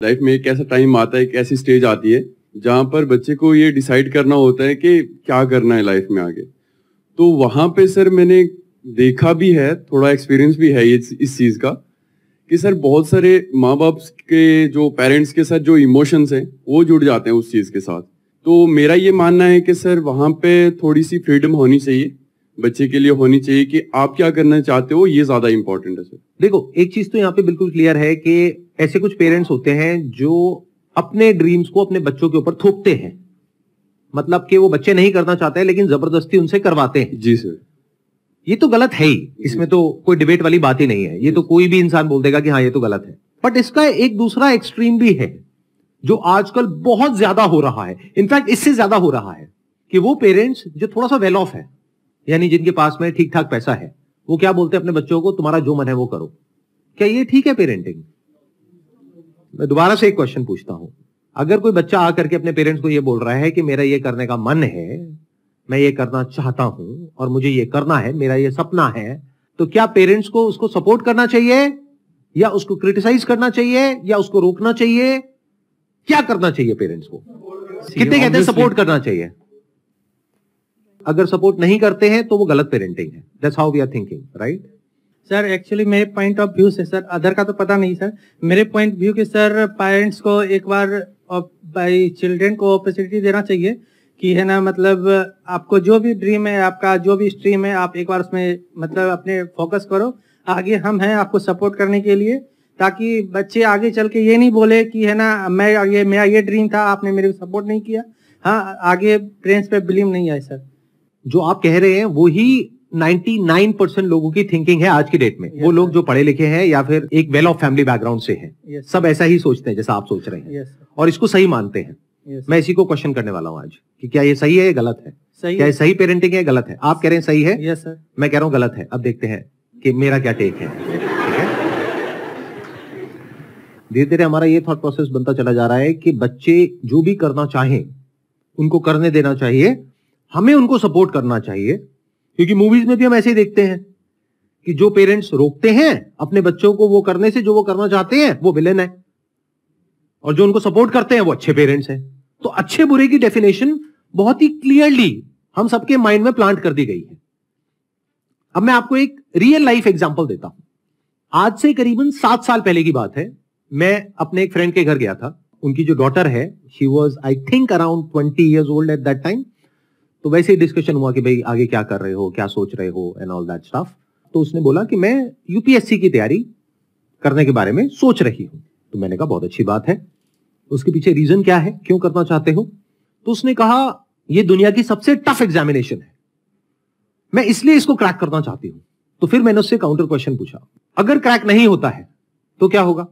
Life में एक ऐसा टाइम आता है, एक ऐसी स्टेज आती है जहां पर बच्चे को ये डिसाइड करना होता है कि क्या करना है लाइफ में आगे। तो वहां पे सर मैंने देखा भी है, थोड़ा एक्सपीरियंस भी है इस चीज का कि सर बहुत सारे माँ बाप के जो पेरेंट्स के साथ जो इमोशंस हैं वो जुड़ जाते हैं उस चीज के साथ। तो मेरा ये मानना है कि सर वहां पे थोड़ी सी फ्रीडम होनी चाहिए, बच्चे के लिए होनी चाहिए कि आप क्या करना चाहते हो, ये ज्यादा इंपॉर्टेंट है सर। देखो, एक चीज तो यहाँ पे बिल्कुल क्लियर है कि ऐसे कुछ पेरेंट्स होते हैं जो अपने ड्रीम्स को अपने बच्चों के ऊपर थोपते हैं। मतलब कि वो बच्चे नहीं करना चाहते हैं लेकिन जबरदस्ती उनसे करवाते हैं। जी सर। ये तो गलत है ही, इसमें तो कोई डिबेट वाली बात ही नहीं है। ये तो कोई भी इंसान बोल देगा कि हाँ ये तो गलत है। बट इसका एक दूसरा एक्सट्रीम भी है जो आजकल बहुत ज्यादा हो रहा है, इनफैक्ट इससे ज्यादा हो रहा है, कि वो पेरेंट्स जो थोड़ा सा वेल ऑफ है, यानी जिनके पास में ठीक ठाक पैसा है, वो क्या बोलते हैं अपने बच्चों को, तुम्हारा जो मन है वो करो। क्या ये ठीक है पेरेंटिंग? मैं दोबारा से एक क्वेश्चन पूछता हूं, अगर कोई बच्चा आकर के अपने पेरेंट्स को ये बोल रहा है कि मेरा ये करने का मन है, मैं ये करना चाहता हूं और मुझे ये करना है, मेरा ये सपना है, तो क्या पेरेंट्स को उसको सपोर्ट करना चाहिए या उसको क्रिटिसाइज करना चाहिए या उसको रोकना चाहिए? क्या करना चाहिए पेरेंट्स को? कितने कहते हैं सपोर्ट करना चाहिए? अगर सपोर्ट नहीं करते हैं तो वो गलत पेरेंटिंग है। That's how we are thinking, right? Sir actually मेरे पॉइंट ऑफ व्यू से, सर अदर का तो पता नहीं सर, मेरे पॉइंट व्यू के सर पेरेंट्स को एक बार बाई चिल्ड्रन को अपॉर्चुनिटी देना चाहिए कि है ना, मतलब आपको जो भी ड्रीम है, आपका जो भी स्ट्रीम है, आप एक बार उसमें मतलब अपने फोकस करो। आगे हम हैं आपको सपोर्ट करने के लिए, ताकि बच्चे आगे चल के ये नहीं बोले कि है ना मेरा ये ड्रीम था, आपने मेरे को सपोर्ट नहीं किया। हाँ, आगे पेरेंट्स पे ब्लेम नहीं आए सर। जो आप कह रहे हैं वो ही 99% लोगों की थिंकिंग है आज की डेट में। वो लोग जो पढ़े लिखे हैं या फिर एक वेल ऑफ फैमिली बैकग्राउंड से हैं, सब ऐसा ही सोचते हैं जैसा आप सोच रहे हैं, और इसको सही मानते हैं। मैं इसी को क्वेश्चन करने वाला हूं आज कि क्या ये सही है या गलत है? क्या ये सही पेरेंटिंग है, गलत है? आप कह रहे हैं सही है, यस सर। मैं कह रहा हूं गलत है। अब देखते हैं कि मेरा क्या टेक है। धीरे धीरे हमारा ये थॉट प्रोसेस बनता चला जा रहा है कि बच्चे जो भी करना चाहें उनको करने देना चाहिए, हमें उनको सपोर्ट करना चाहिए। क्योंकि मूवीज में भी हम ऐसे ही देखते हैं कि जो पेरेंट्स रोकते हैं अपने बच्चों को वो करने से जो वो करना चाहते हैं, वो विलेन है, और जो उनको सपोर्ट करते हैं वो अच्छे पेरेंट्स हैं। तो अच्छे बुरे की डेफिनेशन बहुत ही क्लियरली हम सबके माइंड में प्लांट कर दी गई है। अब मैं आपको एक रियल लाइफ एग्जांपल देता हूं। आज से करीबन 7 साल पहले की बात है। मैं अपने एक फ्रेंड के घर गया था। उनकी जो डॉटर है, she was I think around 20 years old at that time. तो वैसे ही डिस्कशन हुआ कि भाई आगे क्या कर रहे हो, क्या सोच रहे हो एंड ऑल दैट स्टफ। तो उसने बोला कि मैं यूपीएससी की तैयारी करने के बारे में सोच रही हूं। तो मैंने कहा बहुत अच्छी बात है, उसके पीछे रीजन क्या है, क्यों करना चाहते हो? तो उसने कहा यह दुनिया की सबसे टफ एग्जामिनेशन है, मैं इसलिए इसको क्रैक करना चाहती हूं। तो फिर मैंने उससे काउंटर क्वेश्चन पूछा, अगर क्रैक नहीं होता है तो क्या होगा?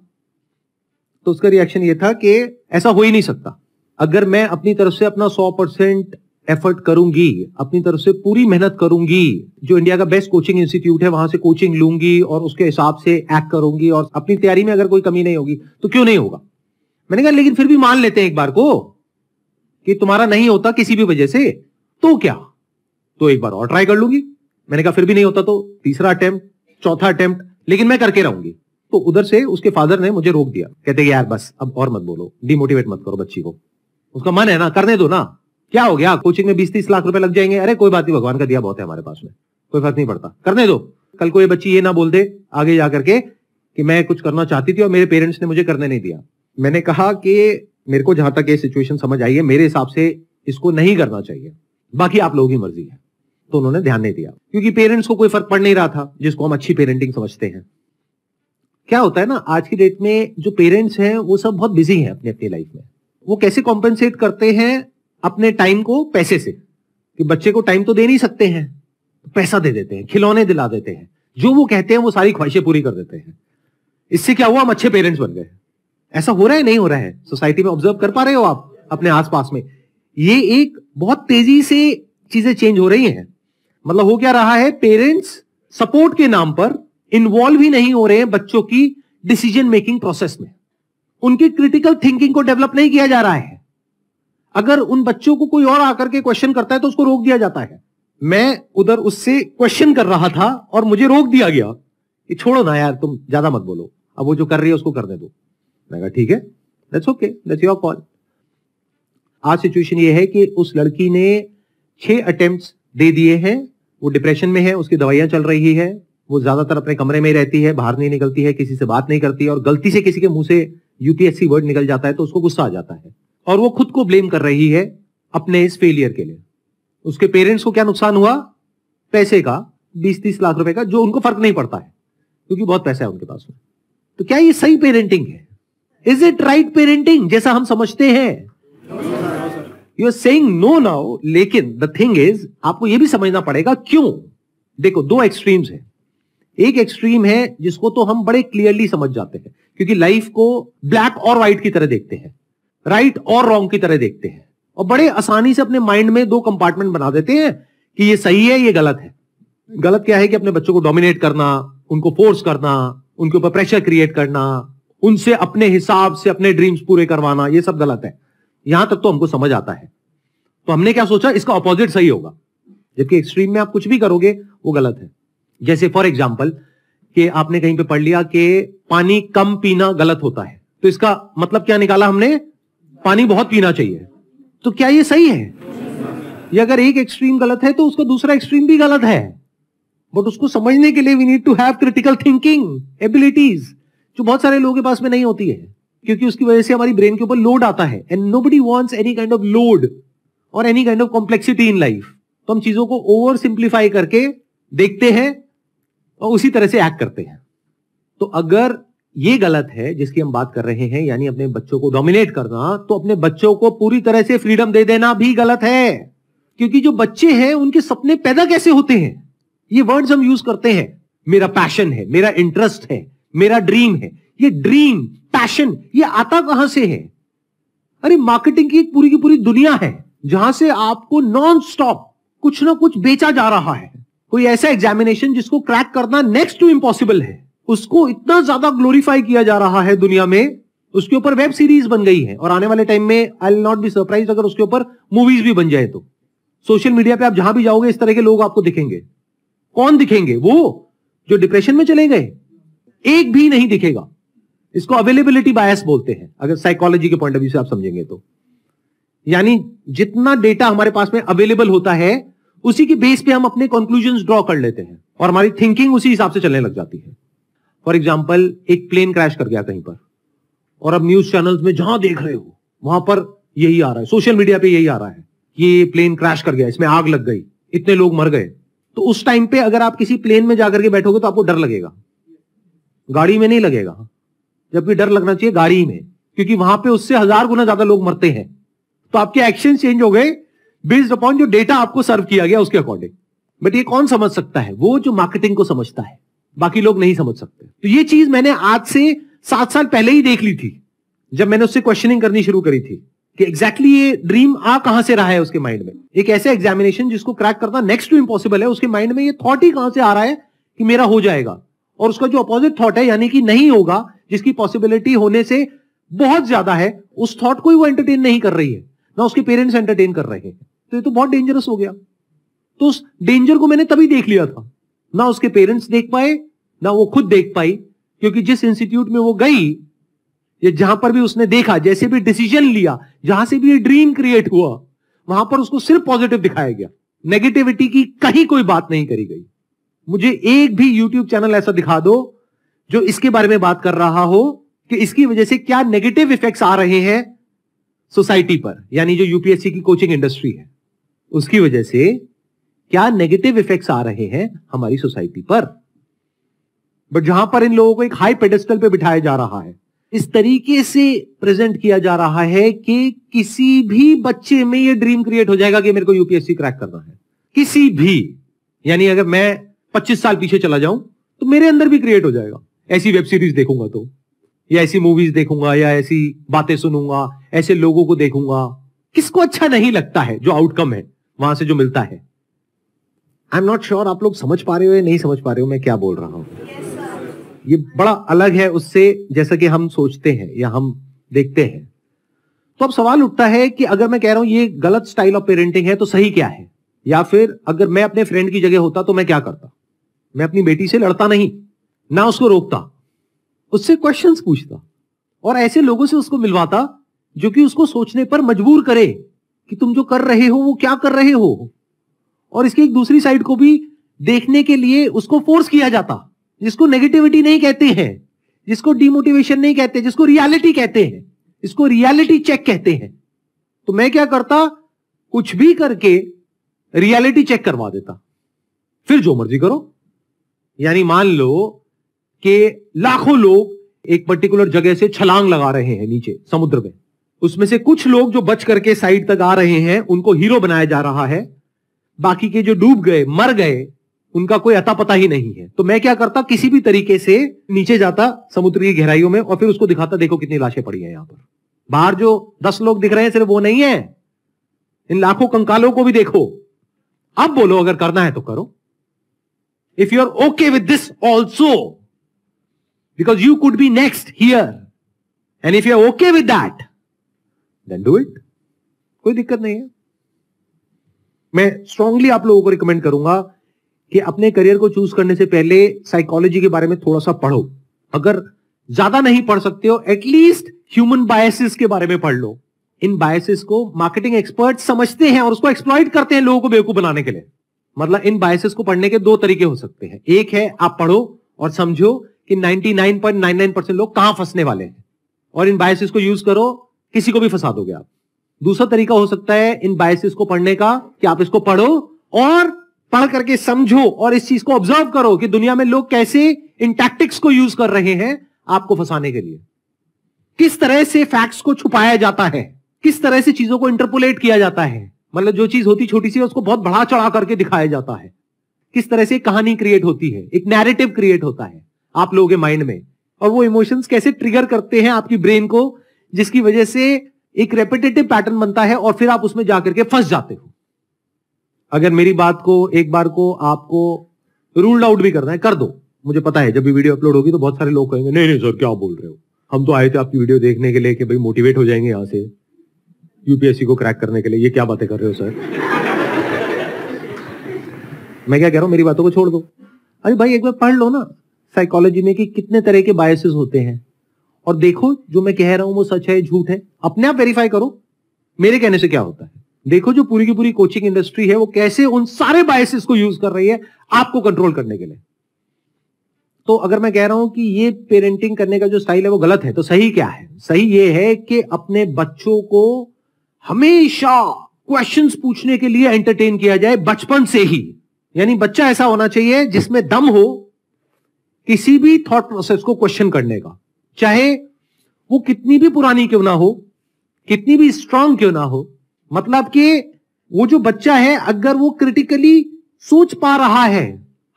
तो उसका रिएक्शन ये था कि ऐसा हो ही नहीं सकता। अगर मैं अपनी तरफ से अपना 100% एफर्ट करूंगी, अपनी तरफ से पूरी मेहनत करूंगी, जो इंडिया का बेस्ट कोचिंग इंस्टीट्यूट है वहां से कोचिंग लूंगी और उसके हिसाब से एक्ट करूंगी, और अपनी तैयारी में अगर कोई कमी नहीं होगी तो क्यों नहीं होगा? मैंने कहा लेकिन फिर भी मान लेते हैं एक बार को कि तुम्हारा नहीं होता किसी भी वजह से, तो क्या? तो एक बार और ट्राई कर लूंगी। मैंने कहा फिर भी नहीं होता तो तीसरा अटेम्प्ट, चौथा अटेम्प्ट, लेकिन मैं करके रहूंगी। तो उधर से उसके फादर ने मुझे रोक दिया, कहते यार बस अब और मत बोलो, डिमोटिवेट मत करो बच्ची को, उसका मन है ना, करने दो ना, क्या हो गया, कोचिंग में 20-30 लाख रुपए लग जाएंगे, अरे कोई बात नहीं, भगवान का दिया बहुत है हमारे पास में, कोई फर्क नहीं पड़ता, करने दो। कल को ये बच्ची ये ना बोल दे आगे जाकर के कि मैं कुछ करना चाहती थी और मेरे पेरेंट्स ने मुझे करने नहीं दिया। मैंने कहा कि मेरे को जहां तक ये सिचुएशन समझ आई है, मेरे हिसाब से इसको नहीं करना चाहिए, बाकी आप लोगों की मर्जी है। तो उन्होंने ध्यान नहीं दिया, क्योंकि पेरेंट्स को कोई फर्क पड़ नहीं रहा था, जिसको हम अच्छी पेरेंटिंग समझते हैं। क्या होता है ना, आज की डेट में जो पेरेंट्स हैं वो सब बहुत बिजी हैं अपनी अपनी लाइफ में। वो कैसे कॉम्पेंसेट करते हैं अपने टाइम को पैसे से, कि बच्चे को टाइम तो दे नहीं सकते हैं, पैसा दे देते हैं, खिलौने दिला देते हैं, जो वो कहते हैं वो सारी ख्वाहिशें पूरी कर देते हैं। इससे क्या हुआ, हम अच्छे पेरेंट्स बन गए। ऐसा हो रहा है, नहीं हो रहा है? सोसाइटी में ऑब्जर्व कर पा रहे हो आप अपने आसपास में? ये एक बहुत तेजी से चीजें चेंज हो रही हैं। मतलब हो क्या रहा है, पेरेंट्स सपोर्ट के नाम पर इन्वॉल्व ही नहीं हो रहे हैं बच्चों की डिसीजन मेकिंग प्रोसेस में। उनकी क्रिटिकल थिंकिंग को डेवलप नहीं किया जा रहा है। अगर उन बच्चों को कोई और आकर के क्वेश्चन करता है तो उसको रोक दिया जाता है। मैं उधर उससे क्वेश्चन कर रहा था और मुझे रोक दिया गया कि छोड़ो ना यार, तुम ज्यादा मत बोलो, अब वो जो कर रही है उसको करने दो। मैं कहा ठीक है, that's okay, that's your call. आज सिचुएशन ये है कि उस लड़की ने 6 अटेम्प्ट्स दे दिए हैं, वो डिप्रेशन में है, उसकी दवाइयां चल रही है, वो ज्यादातर अपने कमरे में ही रहती है, बाहर नहीं निकलती है, किसी से बात नहीं करती है, और गलती से किसी के मुंह से यूपीएससी वर्ड निकल जाता है तो उसको गुस्सा आ जाता है और वो खुद को ब्लेम कर रही है अपने इस फेलियर के लिए। उसके पेरेंट्स को क्या नुकसान हुआ? पैसे का, 20-30 लाख रुपए का, जो उनको फर्क नहीं पड़ता है क्योंकि बहुत पैसा है उनके पास में। तो क्या ये सही पेरेंटिंग है? इज इट राइट पेरेंटिंग जैसा हम समझते हैं? You are saying no now, लेकिन द थिंग इज आपको यह भी समझना पड़ेगा क्यों। देखो, 2 एक्सट्रीम्स है। एक एक्सट्रीम है जिसको तो हम बड़े क्लियरली समझ जाते हैं क्योंकि लाइफ को ब्लैक और व्हाइट की तरह देखते हैं, राइट और रॉन्ग की तरह देखते हैं, और बड़े आसानी से अपने माइंड में 2 कंपार्टमेंट बना देते हैं कि ये सही है, ये गलत है। गलत क्या है कि अपने बच्चों को डोमिनेट करना, उनको फोर्स करना, उनके ऊपर प्रेशर क्रिएट करना, उनसे अपने हिसाब से अपने ड्रीम्स पूरे करवाना, ये सब गलत है। यहां तक तो हमको समझ आता है। तो हमने क्या सोचा, इसका ऑपोजिट सही होगा, जबकि एक्सट्रीम में आप कुछ भी करोगे वो गलत है। जैसे फॉर एग्जाम्पल कि आपने कहीं पे पढ़ लिया कि पानी कम पीना गलत होता है, तो इसका मतलब क्या निकाला हमने? पानी बहुत पीना चाहिए। तो क्या ये सही है? ये अगर एक एक्सट्रीम गलत है तो उसका दूसरा एक्सट्रीम भी गलत है। बट उसको समझने के लिए we need to have critical thinking abilities, जो बहुत सारे लोगों के पास में नहीं होती है, क्योंकि उसकी वजह से हमारी ब्रेन के ऊपर लोड आता है। And nobody wants any kind of load और any kind of complexity in life. तो हम चीजों को ओवर सिंप्लीफाई करके देखते हैं और उसी तरह से एक्ट करते हैं। तो अगर ये गलत है जिसकी हम बात कर रहे हैं, यानी अपने बच्चों को डोमिनेट करना, तो अपने बच्चों को पूरी तरह से फ्रीडम दे देना भी गलत है। क्योंकि जो बच्चे हैं उनके सपने पैदा कैसे होते हैं? ये वर्ड्स हम यूज करते हैं, मेरा पैशन है, मेरा इंटरेस्ट है, मेरा ड्रीम है। ये ड्रीम, पैशन, ये आता कहां से है? अरे मार्केटिंग की एक पूरी की पूरी दुनिया है जहां से आपको नॉन स्टॉप कुछ ना कुछ बेचा जा रहा है। कोई ऐसा एग्जामिनेशन जिसको क्रैक करना नेक्स्ट टू इम्पॉसिबल है, उसको इतना ज्यादा ग्लोरीफाई किया जा रहा है दुनिया में, उसके ऊपर वेब सीरीज बन गई है, और आने वाले टाइम में I will not be surprise अगर उसके ऊपर मूवीज भी बन जाए। तो सोशल मीडिया पे आप जहां भी जाओगे इस तरह के लोग आपको दिखेंगे। कौन दिखेंगे? वो जो डिप्रेशन में चले गए, एक भी नहीं दिखेगा। इसको अवेलेबिलिटी बायस बोलते हैं, अगर साइकोलॉजी के पॉइंट ऑफ व्यू से आप समझेंगे तो। यानी जितना डेटा हमारे पास में अवेलेबल होता है उसी के बेस पे हम अपने कंक्लूजन्स ड्रॉ कर लेते हैं और हमारी थिंकिंग उसी हिसाब से चलने लग जाती है। फॉर एग्जाम्पल, एक प्लेन क्रैश कर गया कहीं पर, और अब न्यूज चैनल्स में जहां देख रहे हो वहां पर यही आ रहा है, सोशल मीडिया पे यही आ रहा है, ये प्लेन क्रैश कर गया, इसमें आग लग गई, इतने लोग मर गए। तो उस टाइम पे अगर आप किसी प्लेन में जाकर के बैठोगे तो आपको डर लगेगा, गाड़ी में नहीं लगेगा। जबकि डर लगना चाहिए गाड़ी में, क्योंकि वहां पे उससे 1000 गुना ज्यादा लोग मरते हैं। तो आपके एक्शन चेंज हो गए बेस्ड अपॉन जो डेटा आपको सर्व किया गया उसके अकॉर्डिंग। बट ये कौन समझ सकता है? वो जो मार्केटिंग को समझता है, बाकी लोग नहीं समझ सकते। तो ये चीज मैंने आज से 7 साल पहले ही देख ली थी, जब मैंने उससे क्वेश्चनिंग करनी शुरू करी थी कि एग्जैक्टली ये ड्रीम आ कहां से रहा है उसके माइंड में। एक ऐसा एग्जामिनेशन जिसको क्रैक करना नेक्स्ट टू इम्पॉसिबल है, उसके माइंड में ये थॉट ही कहां से आ रहा है कि मेरा हो जाएगा, और उसका जो अपोजिट थॉट है यानी कि नहीं होगा, जिसकी पॉसिबिलिटी होने से बहुत ज्यादा है, उस थॉट को ही वो एंटरटेन नहीं कर रही है, ना उसके पेरेंट्स एंटरटेन कर रहे हैं। तो ये तो बहुत डेंजरस हो गया। तो उस डेंजर को मैंने तभी देख लिया था। ना उसके पेरेंट्स देख पाए, ना वो खुद देख पाई, क्योंकि जिस इंस्टीट्यूट में वो गई या जहां पर भी उसने देखा, जैसे भी डिसीजन लिया, जहां से भी ये ड्रीम क्रिएट हुआ, वहां पर उसको सिर्फ पॉजिटिव दिखाया गया, नेगेटिविटी की कहीं कोई बात नहीं करी गई। मुझे एक भी यूट्यूब चैनल ऐसा दिखा दो जो इसके बारे में बात कर रहा हो कि इसकी वजह से क्या नेगेटिव इफेक्ट्स आ रहे हैं सोसाइटी पर, यानी जो यूपीएससी की कोचिंग इंडस्ट्री है उसकी वजह से क्या नेगेटिव इफेक्ट्स आ रहे हैं हमारी सोसाइटी पर। बट जहां पर इन लोगों को एक हाई पेडेस्टल पे बिठाया जा रहा है, इस तरीके से प्रेजेंट किया जा रहा है कि किसी भी बच्चे में ये ड्रीम क्रिएट हो जाएगा कि मेरे को यूपीएससी क्रैक करना है, किसी भी। यानी अगर मैं 25 साल पीछे चला जाऊं तो मेरे अंदर भी क्रिएट हो जाएगा। ऐसी वेब सीरीज देखूंगा तो, या ऐसी मूवीज देखूंगा, या ऐसी बातें सुनूंगा, ऐसे लोगों को देखूंगा। किसको अच्छा नहीं लगता है जो आउटकम है वहां से जो मिलता है? आई एम नॉट श्योर आप लोग समझ पा रहे हो या नहीं समझ पा रहे हो मैं क्या बोल रहा हूं। ये बड़ा अलग है उससे जैसा कि हम सोचते हैं या हम देखते हैं। तो अब सवाल उठता है कि अगर मैं कह रहा हूं ये गलत स्टाइल ऑफ पेरेंटिंग है तो सही क्या है? या फिर अगर मैं अपने फ्रेंड की जगह होता तो मैं क्या करता? मैं अपनी बेटी से लड़ता नहीं, ना उसको रोकता, उससे क्वेश्चंस पूछता, और ऐसे लोगों से उसको मिलवाता जो कि उसको सोचने पर मजबूर करे कि तुम जो कर रहे हो वो क्या कर रहे हो, और इसकी एक दूसरी साइड को भी देखने के लिए उसको फोर्स किया जाता, जिसको नेगेटिविटी नहीं कहते हैं, जिसको डिमोटिवेशन नहीं कहते, जिसको रियलिटी कहते हैं, इसको रियलिटी चेक कहते हैं। तो मैं क्या करता, कुछ भी करके रियलिटी चेक करवा देता, फिर जो मर्जी करो। यानी मान लो कि लाखों लोग एक पर्टिकुलर जगह से छलांग लगा रहे हैं नीचे समुद्र में, उसमें से कुछ लोग जो बच करके साइड तक आ रहे हैं उनको हीरो बनाया जा रहा है, बाकी के जो डूब गए मर गए उनका कोई अता पता ही नहीं है। तो मैं क्या करता, किसी भी तरीके से नीचे जाता समुद्र की गहराइयों में और फिर उसको दिखाता, देखो कितनी लाशें पड़ी हैं यहां पर, बाहर जो 10 लोग दिख रहे हैं सिर्फ वो नहीं है, इन लाखों कंकालों को भी देखो। अब बोलो अगर करना है तो करो। If you are okay with this also, because you could be next here, and if you are okay with that then do it, कोई दिक्कत नहीं है। मैं स्ट्रांगली आप लोगों को रिकमेंड करूंगा कि अपने करियर को चूज करने से पहले साइकोलॉजी के बारे में थोड़ा सा पढ़ो। अगर ज्यादा नहीं पढ़ सकते हो, एटलीस्ट ह्यूमन बायसेस के बारे में पढ़ लो। इन बायसेस को मार्केटिंग एक्सपर्ट समझते हैं और उसको एक्सप्लॉइट करते हैं लोगों को बेवकूफ बनाने के लिए। मतलब इन बायसेस को पढ़ने के 2 तरीके हो सकते हैं। एक है आप पढ़ो और समझो कि 99.99% लोग कहां फंसने वाले हैं, और इन बायसेस को यूज करो, किसी को भी फंसा दोगे आप। दूसरा तरीका हो सकता है इन बायसेस को पढ़ने का कि आप इसको पढ़ो और पढ़ करके समझो और इस चीज को ऑब्जर्व करो कि दुनिया में लोग कैसे इन टैक्टिक्स को यूज कर रहे हैं आपको फंसाने के लिए। किस तरह से फैक्ट्स को छुपाया जाता है, किस तरह से चीजों को इंटरपोलेट किया जाता है, मतलब जो चीज होती छोटी सी है उसको बहुत बढ़ा चढ़ा करके दिखाया जाता है। किस तरह से कहानी क्रिएट होती है, एक नैरेटिव क्रिएट होता है आप लोगों के माइंड में, और वो इमोशंस कैसे ट्रिगर करते हैं आपकी ब्रेन को, जिसकी वजह से एक रेपिटेटिव पैटर्न बनता है और फिर आप उसमें जाकर के फंस जाते हो। अगर मेरी बात को एक बार को आपको रूल्ड आउट भी करना है कर दो। मुझे पता है जब भी वीडियो अपलोड होगी तो बहुत सारे लोग कहेंगे नहीं नहीं सर क्या बोल रहे हो, हम तो आए थे आपकी वीडियो देखने के लिए कि भाई मोटिवेट हो जाएंगे यहां से यूपीएससी को क्रैक करने के लिए, ये क्या बातें कर रहे हो सर। मैं क्या कह रहा हूं, मेरी बातों को छोड़ दो। अरे भाई एक बार पढ़ लो ना साइकोलॉजी में कि कितने तरह के बायसेस होते हैं, और देखो जो मैं कह रहा हूं वो सच है झूठ है, अपने आप वेरीफाई करो मेरे कहने से क्या होता है। देखो जो पूरी की पूरी कोचिंग इंडस्ट्री है वो कैसे उन सारे बायसेस को यूज कर रही है आपको कंट्रोल करने के लिए। तो अगर मैं कह रहा हूं कि ये पेरेंटिंग करने का जो स्टाइल है वो गलत है, तो सही क्या है? सही ये है कि अपने बच्चों को हमेशा क्वेश्चंस पूछने के लिए एंटरटेन किया जाए बचपन से ही। यानी बच्चा ऐसा होना चाहिए जिसमें दम हो किसी भी थॉट प्रोसेस को क्वेश्चन करने का, चाहे वो कितनी भी पुरानी क्यों ना हो, कितनी भी स्ट्रांग क्यों ना हो। मतलब कि वो जो बच्चा है अगर वो क्रिटिकली सोच पा रहा है,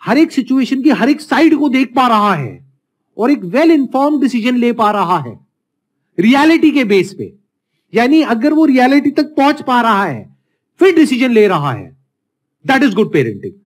हर एक सिचुएशन की हर एक साइड को देख पा रहा है और एक वेल इन्फॉर्म्ड डिसीजन ले पा रहा है रियलिटी के बेस पे, यानी अगर वो रियलिटी तक पहुंच पा रहा है फिर डिसीजन ले रहा है, दैट इज गुड पेरेंटिंग।